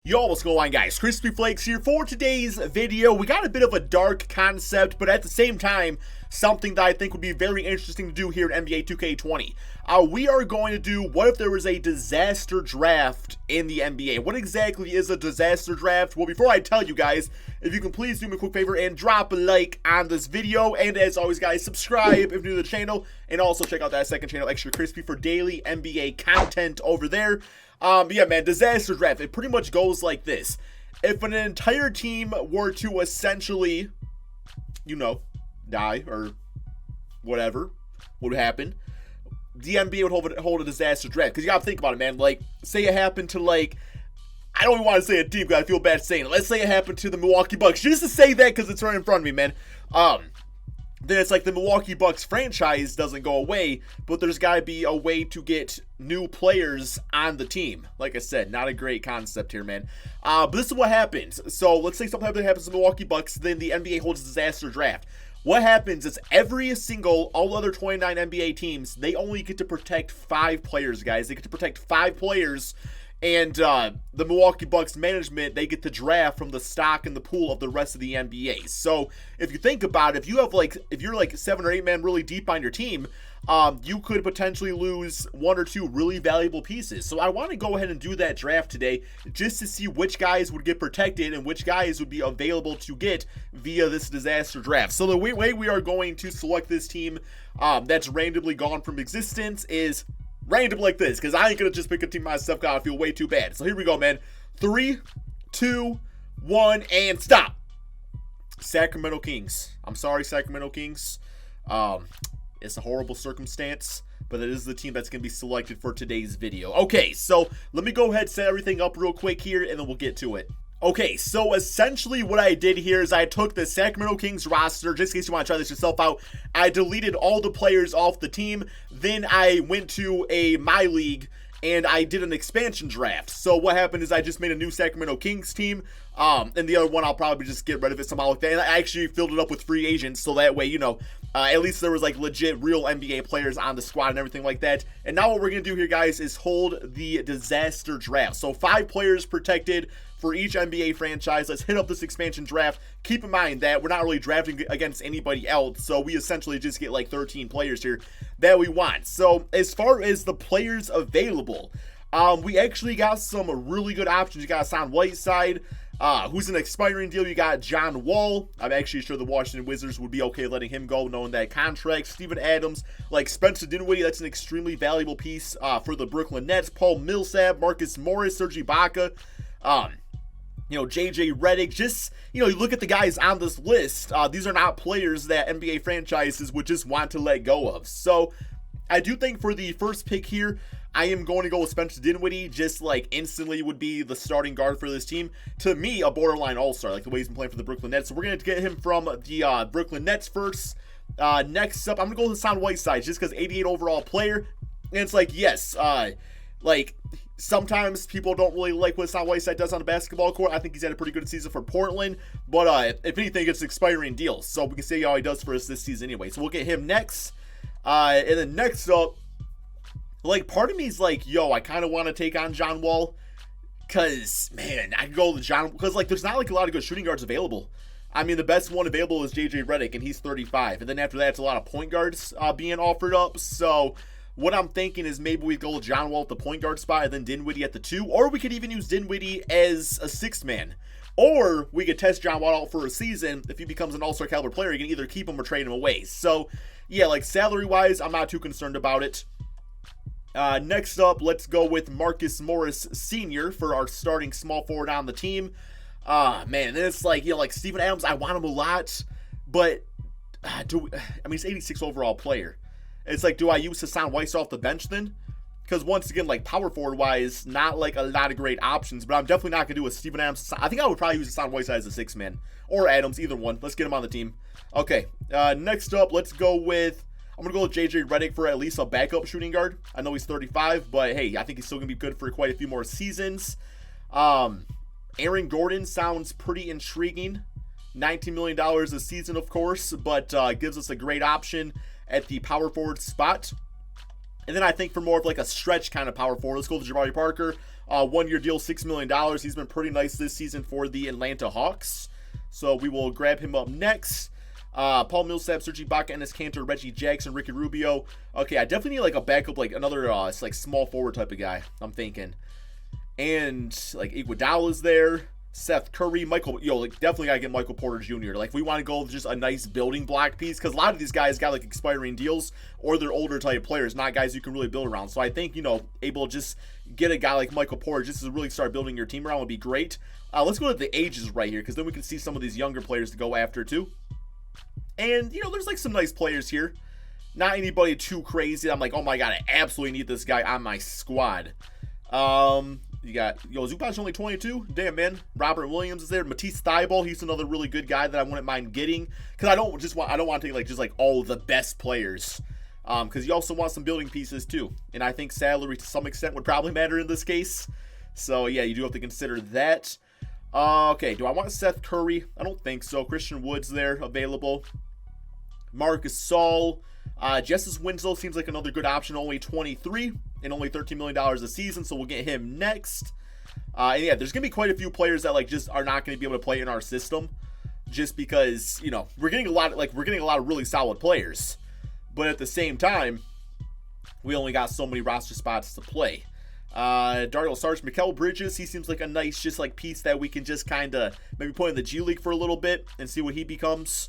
Yo, what's going on, guys? Crispy Flakes here for today's video. We got a bit of a dark concept, but at the same time, something that I think would be very interesting to do here in NBA 2K20. We are going to do, what if there was a disaster draft in the NBA? What exactly is a disaster draft? Well, before I tell you guys, if you can please do me a quick favor and drop a like on this video. And as always, guys, subscribe if you're new to the channel. And also check out that second channel, Extra Crispy, for daily NBA content over there. Yeah, man, disaster draft. It pretty much goes like this. If an entire team were to essentially, you know, die or whatever would happen, the NBA would hold a disaster draft. Because you got to think about it, man. Like, say it happened to, like, I don't even want to say a team because I feel bad saying it. Let's say it happened to the Milwaukee Bucks. Just to say that because it's right in front of me, man. Then it's like the Milwaukee Bucks franchise doesn't go away, but there's got to be a way to get new players on the team. Like I said, not a great concept here, man. But this is what happens. So let's say something happens to the Milwaukee Bucks, then the NBA holds a disaster draft. What happens is all other 29 NBA teams, they only get to protect 5 players, guys. They get to protect 5 players. And the Milwaukee Bucks management, they get to draft from the stock and the pool of the rest of the NBA. So if you think about it, if you're like 7 or 8 men really deep on your team, you could potentially lose 1 or 2 really valuable pieces. So I want to go ahead and do that draft today just to see which guys would get protected and which guys would be available to get via this disaster draft. So the way we are going to select this team that's randomly gone from existence is random like this, because I ain't gonna just pick a team myself, because I feel way too bad. So here we go, man. 3, 2, 1, and stop. Sacramento Kings. I'm sorry, Sacramento Kings. It's a horrible circumstance, but it is the team that's gonna be selected for today's video. Okay, so let me go ahead and set everything up real quick here, and then we'll get to it. Okay, so essentially what I did here is I took the Sacramento Kings roster, just in case you want to try this yourself out. I deleted all the players off the team. Then I went to My League and I did an expansion draft. So what happened is I just made a new Sacramento Kings team. And the other one I'll probably just get rid of it somehow like that. And I actually filled it up with free agents, so that way, you know, at least there was like legit real NBA players on the squad and everything like that. And now what we're going to do here, guys, is hold the disaster draft. So 5 players protected for each NBA franchise. Let's hit up this expansion draft. Keep in mind that we're not really drafting against anybody else, so we essentially just get like 13 players here that we want. So as far as the players available, we actually got some really good options. You got Hassan Whiteside, who's an expiring deal. You got John Wall. I'm actually sure the Washington Wizards would be okay letting him go, knowing that contract. Steven Adams, like Spencer Dinwiddie, that's an extremely valuable piece for the Brooklyn Nets. Paul Millsap, Marcus Morris, Serge Ibaka, you know, JJ Reddick. Just, you know, you look at the guys on this list, these are not players that NBA franchises would just want to let go of. So I do think for the first pick here, I am going to go with Spencer Dinwiddie. Just like instantly would be the starting guard for this team. To me, a borderline all-star, like the way he's been playing for the Brooklyn Nets. So we're going to get him from the Brooklyn Nets first. Next up, I'm going to go with Hassan Whiteside, just because 88 overall player. And it's like, yes, like, sometimes people don't really like what Hassan Whiteside does on the basketball court. I think he's had a pretty good season for Portland. But if anything, it's expiring deals. So we can see how he does for us this season anyway. So we'll get him next. And then next up, like, part of me is like, yo, I kind of want to take on John Wall. Because, man, I can go with John. Because, like, there's not, like, a lot of good shooting guards available. I mean, the best one available is JJ Reddick, and he's 35. And then after that, it's a lot of point guards being offered up. So what I'm thinking is maybe we go with John Wall at the point guard spot and then Dinwiddie at the 2. Or we could even use Dinwiddie as a 6th man. Or we could test John Wall out for a season. If he becomes an all-star caliber player, you can either keep him or trade him away. So, yeah, like salary-wise, I'm not too concerned about it. Next up, let's go with Marcus Morris Sr. for our starting small forward on the team. Man, it's like, you know, like Steven Adams, I want him a lot. But, I mean, he's 86 overall player. It's like, do I use Hassan Whiteside off the bench then? Because once again, like power forward wise, not like a lot of great options. But I'm definitely not going to do a Steven Adams. I think I would probably use Hassan Whiteside as a 6th man. Or Adams, either one. Let's get him on the team. Okay, next up, let's go with, I'm going to go with JJ Reddick for at least a backup shooting guard. I know he's 35, but hey, I think he's still going to be good for quite a few more seasons. Aaron Gordon sounds pretty intriguing. $19 million a season, of course, but gives us a great option at the power forward spot. And then I think for more of like a stretch kind of power forward, let's go with Jabari Parker. 1-year deal, $6 million. He's been pretty nice this season for the Atlanta Hawks. So we will grab him up next. Paul Millsap, Serge Ibaka, Enes Kanter, Reggie Jackson, Ricky Rubio. Okay, I definitely need like a backup, like another like small forward type of guy, I'm thinking. And like Iguodala's there. Seth Curry, Michael, like definitely gotta get Michael Porter Jr. Like we want to go with just a nice building block piece, because a lot of these guys got like expiring deals, or they're older type players, not guys you can really build around. So I think, able to just get a guy like Michael Porter just to really start building your team around would be great. Let's go to the ages right here, because then we can see some of these younger players to go after too. And there's like some nice players here, not anybody too crazy. I'm like, oh my god, I absolutely need this guy on my squad. You got, Zubac's only 22. Damn, man. Robert Williams is there. Matisse Thybulle, he's another really good guy that I wouldn't mind getting. Because I don't want to take like all the best players. Because you also want some building pieces too. And I think salary to some extent would probably matter in this case. So yeah, you do have to consider that. Okay, do I want Seth Curry? I don't think so. Christian Wood's there, available. Marcus Gasol. Justice Winslow seems like another good option, only 23 and only $13 million a season, so we'll get him next. And yeah, there's going to be quite a few players that like just are not going to be able to play in our system, just because, we're getting a lot of really solid players. But at the same time, we only got so many roster spots to play. Dario Saric, Mikal Bridges, he seems like a nice just like piece that we can just kind of maybe put in the G League for a little bit and see what he becomes.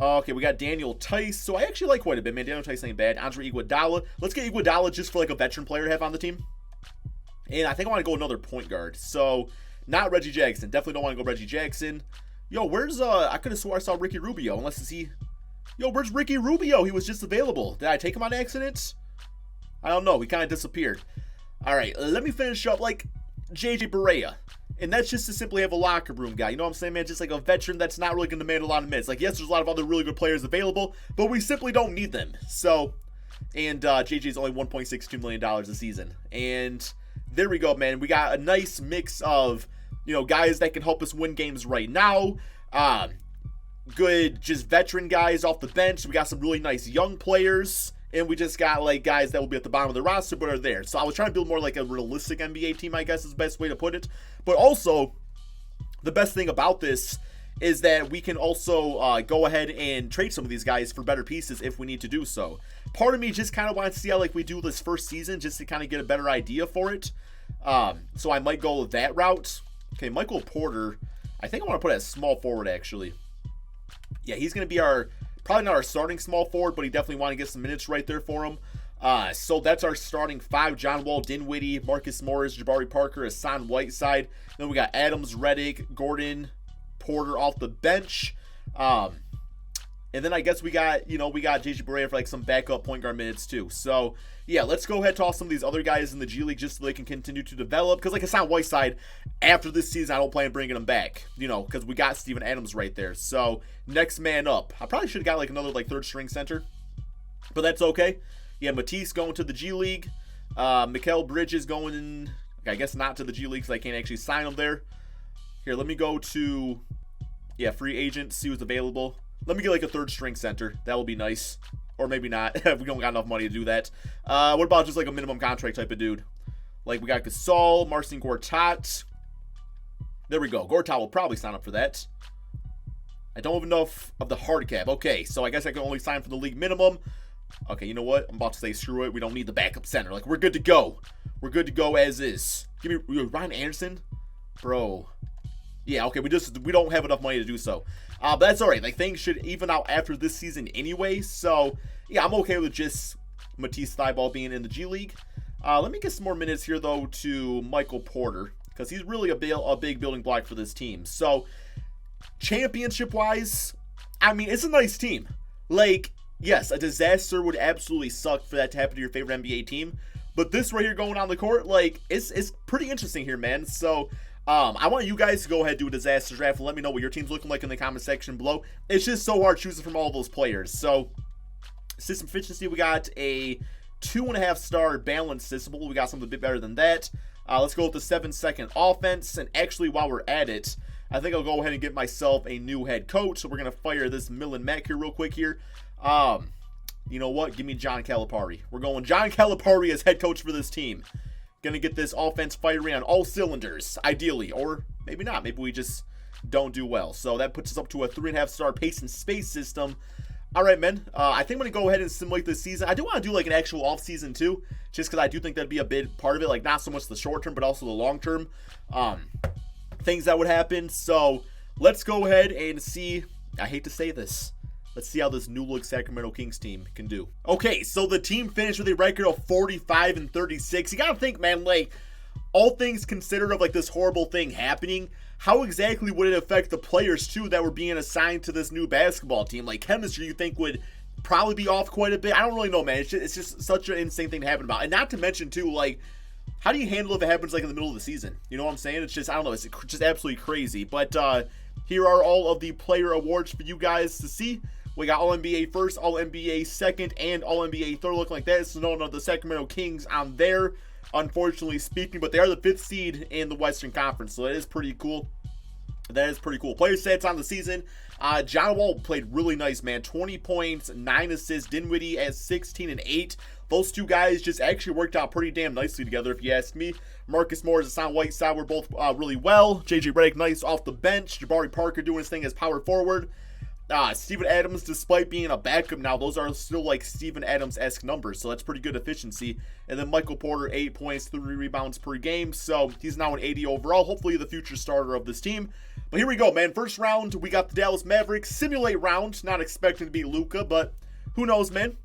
Okay, we got Daniel Theis. So I actually like quite a bit, man. Daniel Theis ain't bad. Andre Iguodala. Let's get Iguodala just for like a veteran player to have on the team. And I think I want to go another point guard. So not Reggie Jackson. Definitely don't want to go Reggie Jackson. Where's I could have swore I saw Ricky Rubio. Unless it's he. Where's Ricky Rubio? He was just available. Did I take him on accident? I don't know. He kind of disappeared. All right, let me finish up like JJ Barea. And that's just to simply have a locker room guy. You know what I'm saying, man? Just like a veteran that's not really going to demand a lot of minutes. Like, yes, there's a lot of other really good players available, but we simply don't need them. So, and JJ is only $1.62 million a season. And there we go, man. We got a nice mix of, guys that can help us win games right now. Good, just veteran guys off the bench. We got some really nice young players. And we just got like guys that will be at the bottom of the roster but are there. So I was trying to build more like a realistic NBA team, I guess is the best way to put it. But also, the best thing about this is that we can also go ahead and trade some of these guys for better pieces if we need to do so. Part of me just kind of wants to see how like we do this first season just to kind of get a better idea for it. So I might go that route. Okay, Michael Porter. I think I want to put as small forward actually. Yeah, he's going to be probably not our starting small forward, but he definitely want to get some minutes right there for him. So that's our starting 5. John Wall, Dinwiddie, Marcus Morris, Jabari Parker, Hassan Whiteside. Then we got Adams, Reddick, Gordon, Porter off the bench. And then I guess we got JJ Barea for like some backup point guard minutes too. So yeah, let's go ahead and toss some of these other guys in the G League just so they can continue to develop. Because like Hassan Whiteside, after this season, I don't plan on bringing him back. Because we got Steven Adams right there. So next man up. I probably should have got like another like third string center, but that's okay. Yeah, Matisse going to the G League. Mikal Bridges going, I guess not to the G League because I can't actually sign him there. Here, let me go to, free agent, see who's available. Let me get like a third string center. That will be nice. Or maybe not. We don't got enough money to do that. What about just like a minimum contract type of dude? Like we got Gasol, Marcin Gortat. There we go. Gortat will probably sign up for that. I don't have enough of the hard cap. Okay, so I guess I can only sign for the league minimum. Okay, you know what? I'm about to say screw it. We don't need the backup center. Like, we're good to go. We're good to go as is. Give me Ryan Anderson. Bro. Yeah, okay, we don't have enough money to do so. But that's alright. Like, things should even out after this season anyway. So, yeah, I'm okay with just Matisse Thybulle being in the G League. Let me get some more minutes here, though, to Michael Porter. Because he's really a big building block for this team. So, championship-wise, I mean, it's a nice team. Like, yes, a disaster would absolutely suck for that to happen to your favorite NBA team. But this right here going on the court, like, it's pretty interesting here, man. So, I want you guys to go ahead and do a disaster draft and let me know what your team's looking like in the comment section below. It's just so hard choosing from all those players. So, system efficiency, we got a 2.5 star balanced system. We got something a bit better than that. Let's go with the 7-second offense. And actually, while we're at it, I think I'll go ahead and get myself a new head coach. So we're going to fire this Millen Mack here real quick here. You know what? Give me John Calipari. We're going John Calipari as head coach for this team. Gonna get this offense firing on all cylinders, ideally. Or maybe not. Maybe we just don't do well. So that puts us up to a 3.5-star pace and space system. All right, men. I think I'm going to go ahead and simulate this season. I do want to do like an actual off-season too, just because I do think that'd be a big part of it. Like not so much the short term, but also the long term things that would happen. So let's go ahead and see. I hate to say this. Let's see how this new look Sacramento Kings team can do. Okay, so the team finished with a record of 45-36. You gotta think, man, like all things considered of like this horrible thing happening, how exactly would it affect the players too that were being assigned to this new basketball team? Like chemistry, you think would probably be off quite a bit. I don't really know, man. It's just such an insane thing to happen about. And not to mention too, like, how do you handle if it happens like in the middle of the season? You know what I'm saying? It's just, I don't know, it's just absolutely crazy. But here are all of the player awards for you guys to see. We got All-NBA first, All-NBA second, and All-NBA third, looking like that. This is none of the Sacramento Kings on there, unfortunately speaking, but they are the 5th seed in the Western Conference, so that is pretty cool. That is pretty cool. Player stats on the season. John Wall played really nice, man. 20 points, 9 assists. Dinwiddie at 16 and 8. Those two guys just actually worked out pretty damn nicely together, if you ask me. Marcus Morris and Hassan Whiteside were both really well. JJ Reddick nice off the bench. Jabari Parker doing his thing as power forward. Steven Adams, despite being a backup now, those are still like Steven Adams-esque numbers, so that's pretty good efficiency. And then Michael Porter, 8 points, 3 rebounds per game, so he's now an 80 overall, hopefully the future starter of this team. But here we go, man. First round, we got the Dallas Mavericks. Simulate round, not expecting to beat Luka, but who knows, man?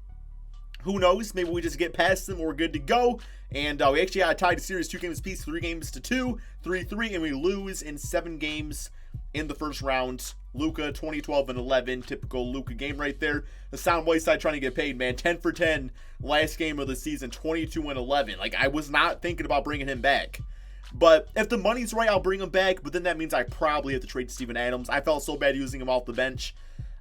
Who knows? Maybe we just get past them, we're good to go. And we actually had a tied series, 2 games apiece, 3 games to 2, 3-3, and we lose in 7 games in the first round. Luka, 2012 and 11, typical Luka game right there. Hassan Whiteside trying to get paid, man. 10 for 10 last game of the season, 22 and 11. Like, I was not thinking about bringing him back. But if the money's right, I'll bring him back. But then that means I probably have to trade Steven Adams. I felt so bad using him off the bench.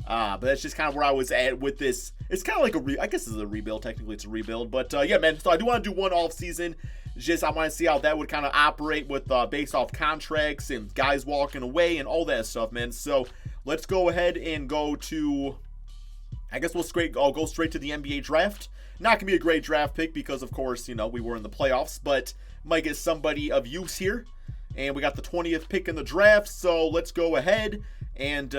But that's just kind of where I was at with this. It's kind of like I guess it's a rebuild. Technically, it's a rebuild. But yeah, man. So I do want to do one off season. Just I want to see how that would kind of operate with based off contracts and guys walking away and all that stuff, man. So let's go ahead and go to. I guess I'll go straight to the NBA draft. Not gonna be a great draft pick because, of course, you know we were in the playoffs, but might get somebody of use here. And we got the 20th pick in the draft, so let's go ahead and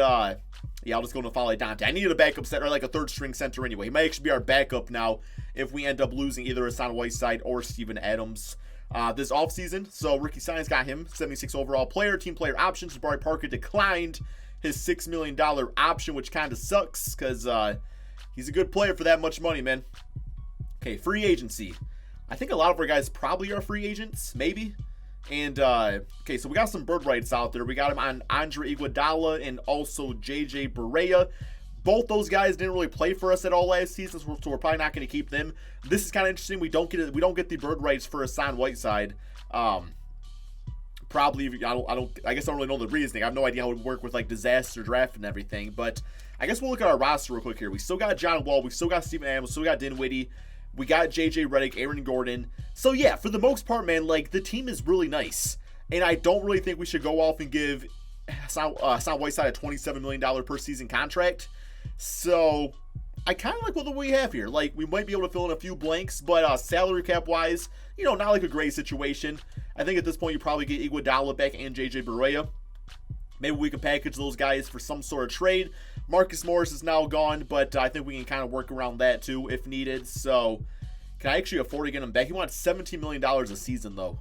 yeah, I'll just go to N'Faly Dante. I needed a backup center, or like a third string center anyway. He might actually be our backup now if we end up losing either Hassan Whiteside or Steven Adams this offseason. So Ricky Science got him, 76 overall player, team player options. Jabari Parker declined his $6 million option, which kind of sucks because he's a good player for that much money, man. Okay, free agency. I think a lot of our guys probably are free agents, maybe. And, okay, so we got some bird rights out there. We got him on Andre Iguodala and also JJ Barea. Both those guys didn't really play for us at all last season, so we're probably not going to keep them. This is kind of interesting. We don't get the bird rights for Hassan Whiteside. Probably, I guess I don't really know the reasoning. I have no idea how it would work with like disaster draft and everything. But I guess we'll look at our roster real quick here. We still got John Wall. We still got Steven Adams. We still got Dinwiddie. We got JJ Reddick, Aaron Gordon. So yeah, for the most part, man, like the team is really nice. And I don't really think we should go off and give Hassan Whiteside a $27 million per season contract. So I kind of like what we have here. Like, we might be able to fill in a few blanks, but salary cap wise, you know, not like a great situation. I think at this point you probably get Iguodala back and JJ Barea. Maybe we can package those guys for some sort of trade. Marcus Morris is now gone, but I think we can kind of work around that too if needed. So can I actually afford to get him back? He wants $17 million a season though.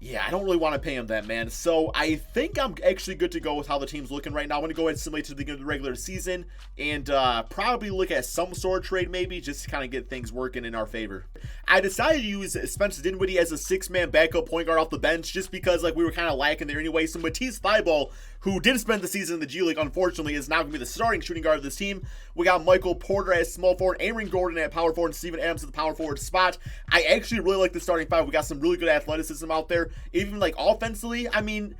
Yeah, I don't really want to pay him that, man. So I think I'm actually good to go with how the team's looking right now. I'm going to go ahead and simulate to the beginning of the regular season and probably look at some sort of trade maybe just to kind of get things working in our favor. I decided to use Spencer Dinwiddie as a 6-man backup point guard off the bench just because like we were kind of lacking there anyway. So Matisse Thybulle, who did spend the season in the G League, unfortunately, is now going to be the starting shooting guard of this team. We got Michael Porter as small forward, Aaron Gordon at power forward, and Steven Adams at the power forward spot. I actually really like the starting five. We got some really good athleticism out there. Even like offensively, I mean,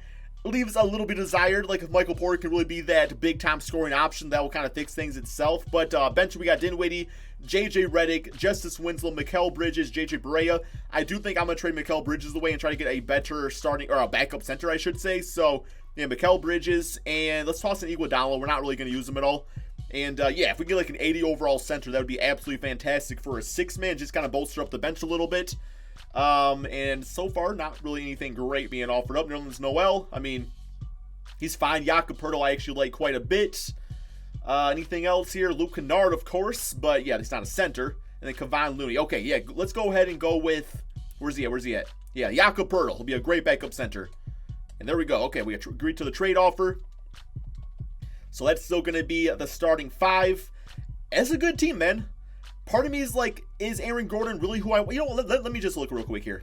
leaves a little bit desired. Like if Michael Porter can really be that big time scoring option, that will kind of fix things itself. But bench, we got Dinwiddie, JJ Reddick, Justice Winslow, Mikal Bridges, JJ Barea. I do think I'm going to trade Mikal Bridges away and try to get a better starting, or a backup center, I should say. So yeah, Mikal Bridges, and let's toss in Iguodala. We're not really going to use him at all. And yeah, if we get like an 80 overall center, that would be absolutely fantastic for a 6-man. Just kind of bolster up the bench a little bit. And so far, not really anything great being offered up. Nerlens Noel, I mean, he's fine. Jakob Poeltl I actually like quite a bit. Anything else here? Luke Kennard, of course, but yeah, he's not a center. And then Kevon Looney. Okay, yeah, let's go ahead and go with, where's he at? Yeah, Jakob Poeltl will be a great backup center. And there we go. Okay, we agreed to the trade offer. So that's still going to be the starting 5. It's a good team, man. Part of me is like, is Aaron Gordon really who I... You know, let me just look real quick here.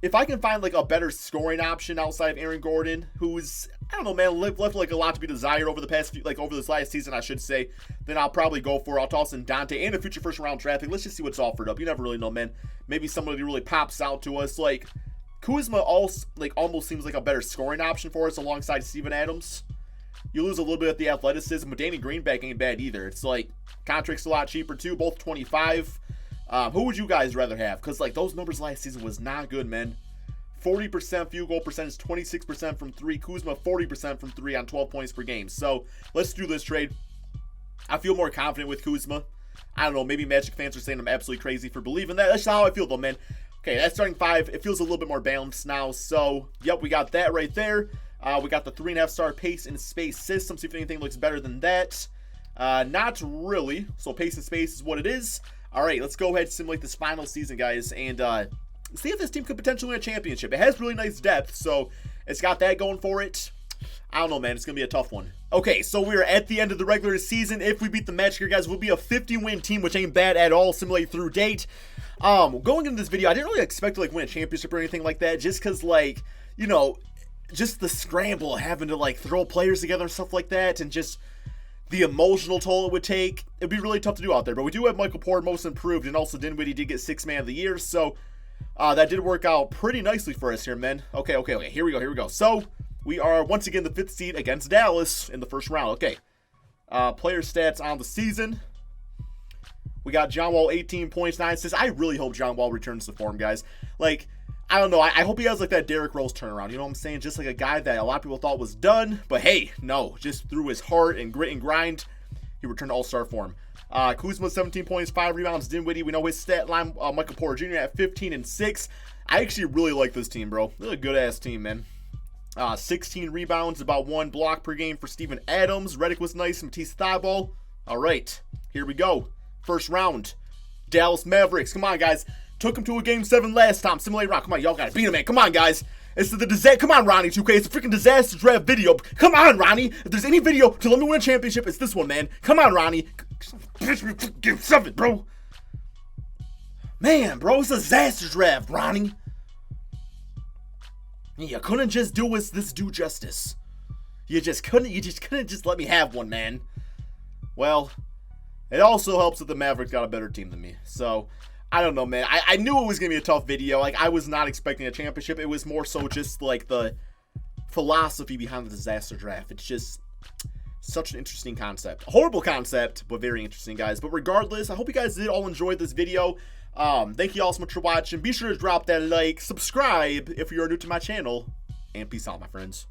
If I can find like a better scoring option outside of Aaron Gordon, who's, I don't know, man, left like a lot to be desired over the past few, like over this last season, I should say, then I'll probably go for, I'll toss in Dante and a future first round draft pick. Let's just see what's offered up. You never really know, man. Maybe somebody really pops out to us. Like, Kuzma also, like, almost seems like a better scoring option for us alongside Steven Adams. You lose a little bit at the athleticism, but Danny Greenback ain't bad either. It's like, contract's a lot cheaper too, both 25. Who would you guys rather have? Because, like, those numbers last season was not good, man. 40% field goal percentage, 26% from 3. Kuzma, 40% from 3 on 12 points per game. So, let's do this trade. I feel more confident with Kuzma. I don't know, maybe Magic fans are saying I'm absolutely crazy for believing that. That's how I feel, though, man. Okay, that's starting 5. It feels a little bit more balanced now. So, yep, we got that right there. We got the 3.5-star pace and space system. See if anything looks better than that. Not really. So, pace and space is what it is. All right, let's go ahead and simulate this final season, guys, and see if this team could potentially win a championship. It has really nice depth, so it's got that going for it. I don't know, man. It's going to be a tough one. Okay, so we're at the end of the regular season. If we beat the Magic here, guys, we'll be a 50-win team, which ain't bad at all, simulate through date. Going into this video, I didn't really expect to, like, win a championship or anything like that, just because, like, you know, just the scramble, having to, like, throw players together and stuff like that, and just the emotional toll it would take. It'd be really tough to do out there, but we do have Michael Porter Most Improved, and also Dinwiddie did get 6th Man of the Year, so that did work out pretty nicely for us here, men. Okay, here we go. So, we are, once again, the 5th seed against Dallas in the first round. Okay, player stats on the season. We got John Wall, 18 points, 9 assists. I really hope John Wall returns to form, guys. Like, I don't know. I hope he has, like, that Derrick Rose turnaround. You know what I'm saying? Just like a guy that a lot of people thought was done. But, hey, no. Just through his heart and grit and grind, he returned to all-star form. Kuzma, 17 points, 5 rebounds. Dinwiddie, we know his stat line. Michael Porter Jr. at 15 and 6. I actually really like this team, bro. Really a good-ass team, man. 16 rebounds, about 1 block per game for Steven Adams. Reddick was nice. Matisse Thybulle. All right, here we go. First round. Dallas Mavericks. Come on, guys. Took him to a Game 7 last time. Simulate round. Come on, y'all gotta beat him, man. Come on, guys. It's the disaster. Come on, Ronnie 2K. It's a freaking disaster draft video. Come on, Ronnie. If there's any video to let me win a championship, it's this one, man. Come on, Ronnie. Give something, bro. Man, bro, it's a disaster draft, Ronnie. You couldn't just do this dude justice. You just couldn't just let me have one, man. Well, it also helps that the Mavericks got a better team than me. So, I don't know, man. I knew it was going to be a tough video. Like, I was not expecting a championship. It was more so just, like, the philosophy behind the disaster draft. It's just such an interesting concept. A horrible concept, but very interesting, guys. But regardless, I hope you guys did all enjoy this video. Thank you all so much for watching. Be sure to drop that like, subscribe if you're new to my channel, and peace out, my friends.